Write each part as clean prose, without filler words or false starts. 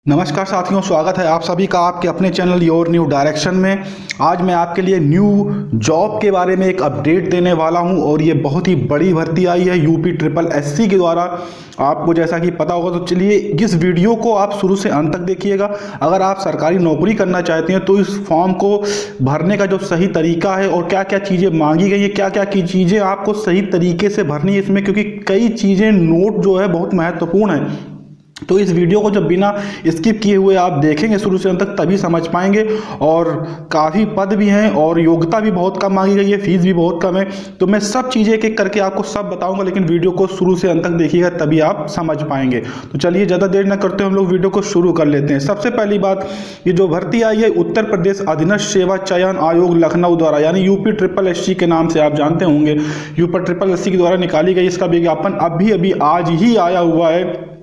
नमस्कार साथियों, स्वागत है आप सभी का आपके अपने चैनल योर न्यू डायरेक्शन में। आज मैं आपके लिए न्यू जॉब के बारे में एक अपडेट देने वाला हूं और ये बहुत ही बड़ी भर्ती आई है यूपी ट्रिपल एससी के द्वारा। आपको जैसा कि पता होगा, तो चलिए इस वीडियो को आप शुरू से अंत तक देखिएगा। अगर आप सरकारी नौकरी करना चाहते हैं तो इस फॉर्म को भरने का जो सही तरीका है और क्या क्या चीज़ें मांगी गई है, क्या क्या की चीज़ें आपको सही तरीके से भरनी है इसमें, क्योंकि कई चीज़ें नोट जो है बहुत महत्वपूर्ण है। तो इस वीडियो को जब बिना स्किप किए हुए आप देखेंगे शुरू से अंत तक, तभी समझ पाएंगे। और काफ़ी पद भी हैं और योग्यता भी बहुत कम मांगी गई है, फीस भी बहुत कम है। तो मैं सब चीज़ें एक एक करके आपको सब बताऊंगा, लेकिन वीडियो को शुरू से अंत तक देखिएगा तभी आप समझ पाएंगे। तो चलिए ज़्यादा देर न करते हम लोग वीडियो को शुरू कर लेते हैं। सबसे पहली बात, ये जो भर्ती आई है उत्तर प्रदेश अधीनस्थ सेवा चयन आयोग लखनऊ द्वारा, यानी यूपी ट्रिपल एससी के नाम से आप जानते होंगे, यूपी ट्रिपल एससी के द्वारा निकाली गई। इसका विज्ञापन अभी आज ही आया हुआ है।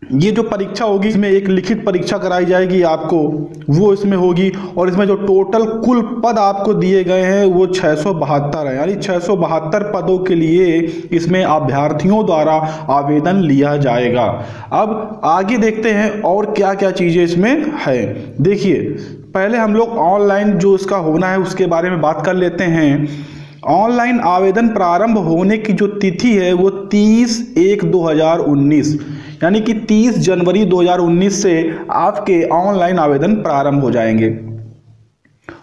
ये जो परीक्षा होगी, इसमें एक लिखित परीक्षा कराई जाएगी आपको, वो इसमें होगी। और इसमें जो टोटल कुल पद आपको दिए गए हैं वो 672 है, यानी 672 पदों के लिए इसमें अभ्यर्थियों द्वारा आवेदन लिया जाएगा। अब आगे देखते हैं और क्या क्या चीज़ें इसमें है। देखिए, पहले हम लोग ऑनलाइन जो इसका होना है उसके बारे में बात कर लेते हैं। ऑनलाइन आवेदन प्रारंभ होने की जो तिथि है वो 30/1/2019, यानी कि 30 जनवरी 2019 से आपके ऑनलाइन आवेदन प्रारंभ हो जाएंगे।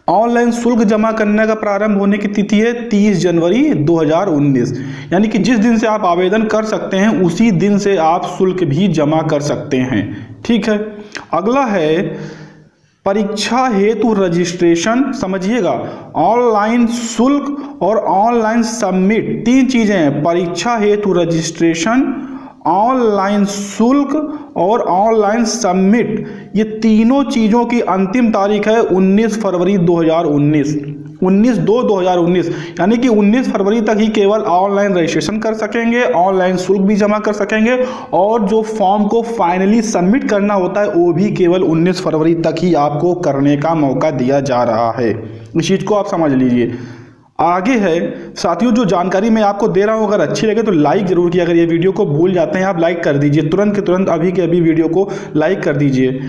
ऑनलाइन शुल्क जमा करने का प्रारंभ होने की तिथि है 30 जनवरी 2019, यानी कि जिस दिन से आप आवेदन कर सकते हैं उसी दिन से आप शुल्क भी जमा कर सकते हैं। ठीक है। अगला है परीक्षा हेतु रजिस्ट्रेशन। समझिएगा, ऑनलाइन शुल्क और ऑनलाइन सबमिट तीन चीजें हैं। परीक्षा हेतु रजिस्ट्रेशन, ऑनलाइन शुल्क और ऑनलाइन सबमिट, ये तीनों चीजों की अंतिम तारीख है 19 फरवरी 2019, 19/2/2019, यानी कि 19 फरवरी तक ही केवल ऑनलाइन रजिस्ट्रेशन कर सकेंगे, ऑनलाइन शुल्क भी जमा कर सकेंगे और जो फॉर्म को फाइनली सबमिट करना होता है वो भी केवल 19 फरवरी तक ही आपको करने का मौका दिया जा रहा है। इस चीज को आप समझ लीजिए। आगे है साथियों, जो जानकारी मैं आपको दे रहा हूं अगर अच्छी लगे तो लाइक जरूर किया। अगर ये वीडियो को भूल जाते हैं आप लाइक कर दीजिए, तुरंत के तुरंत अभी के अभी वीडियो को लाइक कर दीजिए।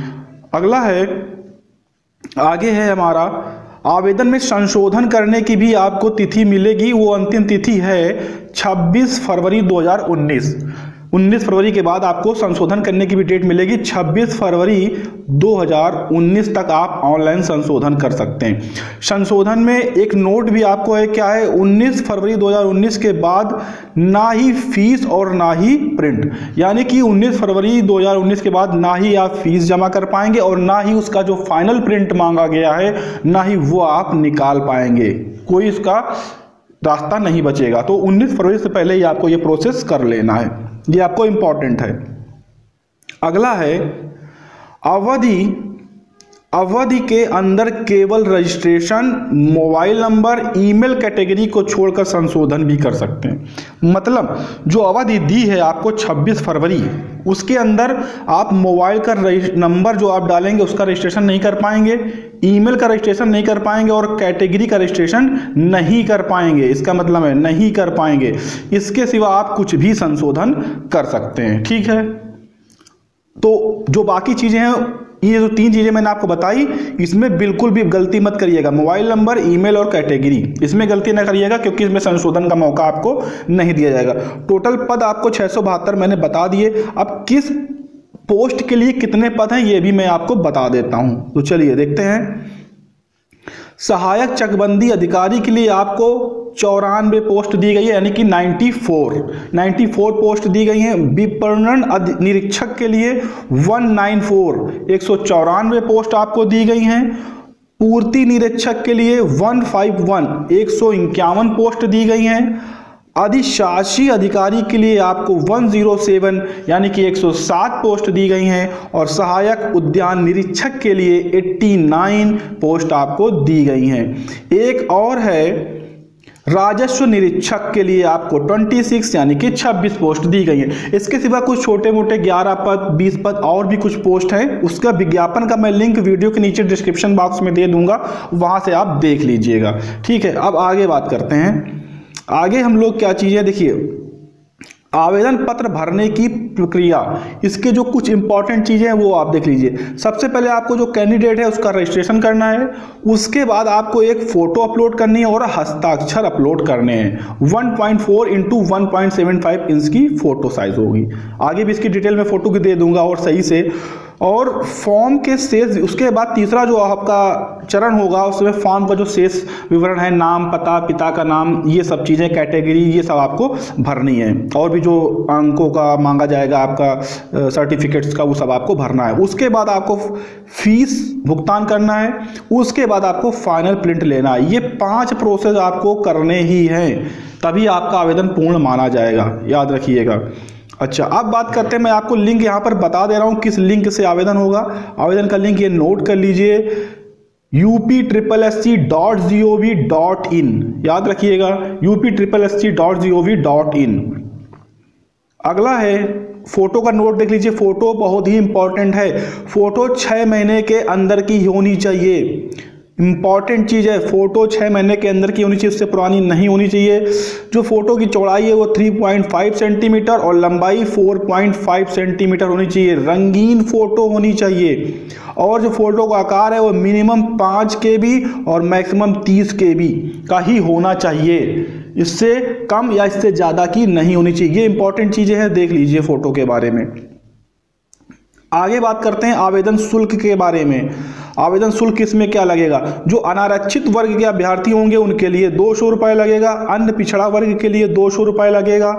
अगला है, आगे है हमारा आवेदन में संशोधन करने की भी आपको तिथि मिलेगी। वो अंतिम तिथि है 26 फरवरी 2019। 19 फरवरी के बाद आपको संशोधन करने की भी डेट मिलेगी। 26 फरवरी 2019 तक आप ऑनलाइन संशोधन कर सकते हैं। संशोधन में एक नोट भी आपको है, क्या है, 19 फरवरी 2019 के बाद ना ही फीस और ना ही प्रिंट, यानी कि 19 फरवरी 2019 के बाद ना ही आप फीस जमा कर पाएंगे और ना ही उसका जो फाइनल प्रिंट मांगा गया है ना ही वो आप निकाल पाएंगे। कोई इसका रास्ता नहीं बचेगा। तो 19 फरवरी से पहले ही आपको ये प्रोसेस कर लेना है, ये आपको इंपॉर्टेंट है। अगला है अवधि के अंदर केवल registration, mobile number, email category को छोड़कर संशोधन भी कर सकते हैं। मतलब जो अवधि दी है आपको 26 फरवरी, उसके अंदर आप मोबाइल का नंबर जो आप डालेंगे उसका रजिस्ट्रेशन नहीं कर पाएंगे, ईमेल का रजिस्ट्रेशन नहीं कर पाएंगे और कैटेगरी का रजिस्ट्रेशन नहीं कर पाएंगे। इसका मतलब है नहीं कर पाएंगे। इसके सिवा आप कुछ भी संशोधन कर सकते हैं। ठीक है। तो जो बाकी चीजें हैं, ये जो तीन चीजें मैंने आपको बताई, इसमें बिल्कुल भी गलती मत करिएगा। मोबाइल नंबर, ईमेल और कैटेगरी, इसमें गलती ना करिएगा क्योंकि इसमें संशोधन का मौका आपको नहीं दिया जाएगा। टोटल पद आपको 672 मैंने बता दिए। अब किस पोस्ट के लिए कितने पद हैं ये भी मैं आपको बता देता हूं। तो चलिए देखते हैं। सहायक चकबंदी अधिकारी के लिए आपको 94 पोस्ट दी गई है, यानी कि 94 पोस्ट दी गई हैं। विपणन निरीक्षक के लिए 194 पोस्ट आपको दी गई हैं। पूर्ति निरीक्षक के लिए 151 पोस्ट दी गई हैं। अधिशासी अधिकारी के लिए आपको 107 यानी कि 107 पोस्ट दी गई हैं और सहायक उद्यान निरीक्षक के लिए 89 पोस्ट आपको दी गई हैं। एक और है, राजस्व निरीक्षक के लिए आपको 26 यानी कि 26 पोस्ट दी गई है। इसके सिवा कुछ छोटे मोटे 11 पद, 20 पद और भी कुछ पोस्ट हैं। उसका विज्ञापन का मैं लिंक वीडियो के नीचे डिस्क्रिप्शन बॉक्स में दे दूंगा, वहां से आप देख लीजिएगा। ठीक है। अब आगे बात करते हैं। आगे हम लोग क्या चीज़ें, देखिए आवेदन पत्र भरने की प्रक्रिया, इसके जो कुछ इंपॉर्टेंट चीज़ें हैं वो आप देख लीजिए। सबसे पहले आपको जो कैंडिडेट है उसका रजिस्ट्रेशन करना है, उसके बाद आपको एक फ़ोटो अपलोड करनी है और हस्ताक्षर अपलोड करने हैं। 1.4 इंटू 1.75 इंच की फ़ोटो साइज़ होगी। आगे भी इसकी डिटेल में फ़ोटो की दे दूंगा और सही से। और फॉर्म के शेष, उसके बाद तीसरा जो आपका चरण होगा उसमें फॉर्म का जो शेष विवरण है, नाम, पता, पिता का नाम, ये सब चीज़ें, कैटेगरी, ये सब आपको भरनी है। और भी जो अंकों का मांगा जाएगा आपका सर्टिफिकेट्स का, वो सब आपको भरना है। उसके बाद आपको फीस भुगतान करना है, उसके बाद आपको फाइनल प्रिंट लेना है। ये 5 प्रोसेस आपको करने ही हैं, तभी आपका आवेदन पूर्ण माना जाएगा, याद रखिएगा। अच्छा, अब बात करते हैं, मैं आपको लिंक यहाँ पर बता दे रहा हूँ किस लिंक से आवेदन होगा। आवेदन का लिंक ये नोट कर लीजिए, upSSC.gov.in, याद रखिएगा upSSC.gov.in। अगला है फोटो का नोट देख लीजिए। फोटो बहुत ही इंपॉर्टेंट है, फोटो 6 महीने के अंदर की होनी चाहिए। इंपॉर्टेंट चीज़ है, फोटो 6 महीने के अंदर की होनी चाहिए, उससे पुरानी नहीं होनी चाहिए। जो फोटो की चौड़ाई है वो 3.5 सेंटीमीटर और लंबाई 4.5 सेंटीमीटर होनी चाहिए। रंगीन फोटो होनी चाहिए। और जो फोटो का आकार है वो मिनिमम 5 KB और मैक्सिमम 30 KB का ही होना चाहिए, इससे कम या इससे ज़्यादा की नहीं होनी चाहिए। ये इंपॉर्टेंट चीज़ें हैं, देख लीजिए फोटो के बारे में। आगे बात करते हैं आवेदन शुल्क के बारे में। आवेदन शुल्क इसमें क्या लगेगा? जो अनारक्षित वर्ग के अभ्यर्थी होंगे उनके लिए 200 रुपये लगेगा, अन्य पिछड़ा वर्ग के लिए 200 रुपये लगेगा,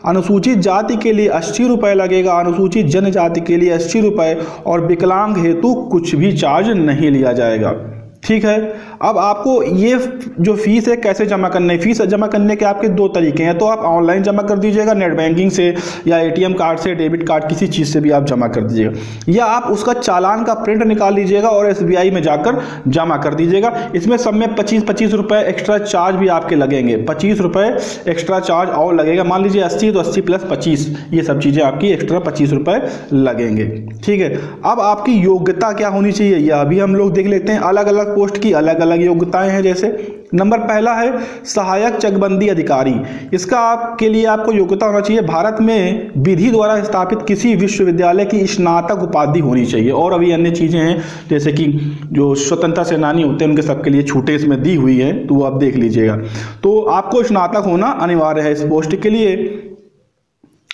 अनुसूचित जाति के लिए 80 रुपये लगेगा, अनुसूचित जनजाति के लिए 80 रुपये और विकलांग हेतु कुछ भी चार्ज नहीं लिया जाएगा। ठीक है। अब आपको ये जो फीस है कैसे जमा करना है? फीस जमा करने के आपके 2 तरीके हैं। तो आप ऑनलाइन जमा कर दीजिएगा नेट बैंकिंग से, या ATM कार्ड से, डेबिट कार्ड, किसी चीज़ से भी आप जमा कर दीजिएगा, या आप उसका चालान का प्रिंट निकाल लीजिएगा और SBI में जाकर जमा कर दीजिएगा। इसमें सब में 25 रुपये एक्स्ट्रा चार्ज भी आपके लगेंगे, 25 रुपये एक्स्ट्रा चार्ज और लगेगा। मान लीजिए 80 तो 80 + 25, ये सब चीज़ें आपकी एक्स्ट्रा 25 रुपये लगेंगे। ठीक है। अब आपकी योग्यता क्या होनी चाहिए यह अभी हम लोग देख लेते हैं। अलग अलग पोस्ट की अलग अलग योग्यताएं हैं। जैसे नंबर पहला है सहायक चकबंदी अधिकारी। इसका आपके लिए आपको योग्यता होना चाहिए भारत में विधि द्वारा स्थापित किसी विश्वविद्यालय की स्नातक उपाधि होनी चाहिए। और अभी अन्य चीज़ें हैं जैसे कि जो स्वतंत्रता सेनानी होते हैं उनके सबके लिए छूटें इसमें दी हुई है, तो वो आप देख लीजिएगा। तो आपको स्नातक होना अनिवार्य है इस पोस्ट के लिए।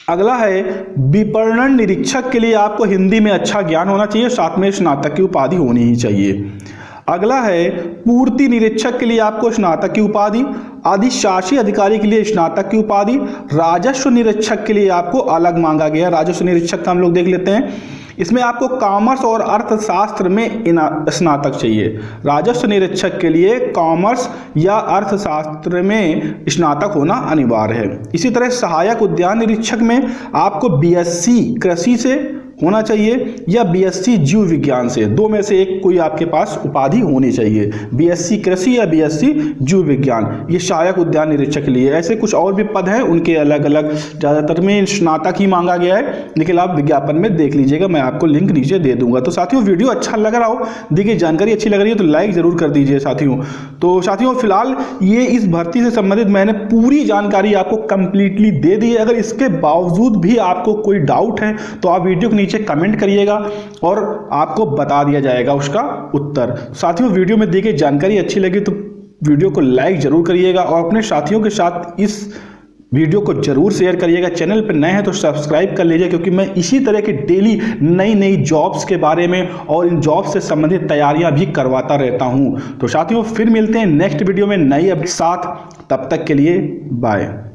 अगला है विपणन निरीक्षक के लिए आपको हिंदी में अच्छा ज्ञान होना चाहिए, साथ में स्नातक की उपाधि होनी ही चाहिए। अगला है पूर्ति निरीक्षक के लिए आपको स्नातक की उपाधि, अधिशासी अधिकारी के लिए स्नातक की उपाधि, राजस्व निरीक्षक के लिए आपको अलग मांगा गया। राजस्व निरीक्षक का हम लोग देख लेते हैं। इसमें आपको कॉमर्स और अर्थशास्त्र में स्नातक चाहिए। राजस्व निरीक्षक के लिए कॉमर्स या अर्थशास्त्र में स्नातक होना अनिवार्य है। इसी तरह सहायक उद्यान निरीक्षक में आपको BSc कृषि से होना चाहिए या BSc जीव विज्ञान से, 2 में से एक कोई आपके पास उपाधि होनी चाहिए। BSc कृषि या BSc जीव विज्ञान, ये सहायक उद्यान निरीक्षक के लिए। ऐसे कुछ और भी पद हैं, उनके अलग अलग, ज़्यादातर में स्नातक ही मांगा गया है, लेकिन आप विज्ञापन में देख लीजिएगा, मैं आपको लिंक नीचे दे दूंगा। तो साथियों वीडियो अच्छा लग रहा हो, देखिए जानकारी अच्छी लग रही है तो लाइक ज़रूर कर दीजिए साथियों। तो साथियों फिलहाल ये इस भर्ती से संबंधित मैंने पूरी जानकारी आपको कंप्लीटली दे दी है। अगर इसके बावजूद भी आपको कोई डाउट है तो आप वीडियो के कमेंट करिएगा और आपको बता दिया जाएगा उसका उत्तर। साथियों वीडियो में दी गई जानकारी अच्छी लगी तो वीडियो को लाइक जरूर करिएगा और अपने साथियों के साथ इस वीडियो को जरूर शेयर करिएगा। चैनल पर नए हैं तो सब्सक्राइब कर लीजिए, क्योंकि मैं इसी तरह के डेली नई जॉब्स के बारे में और इन जॉब्स से संबंधित तैयारियां भी करवाता रहता हूं। तो साथियों फिर मिलते हैं नेक्स्ट वीडियो में नई अपडेट साथ, तब तक के लिए बाय।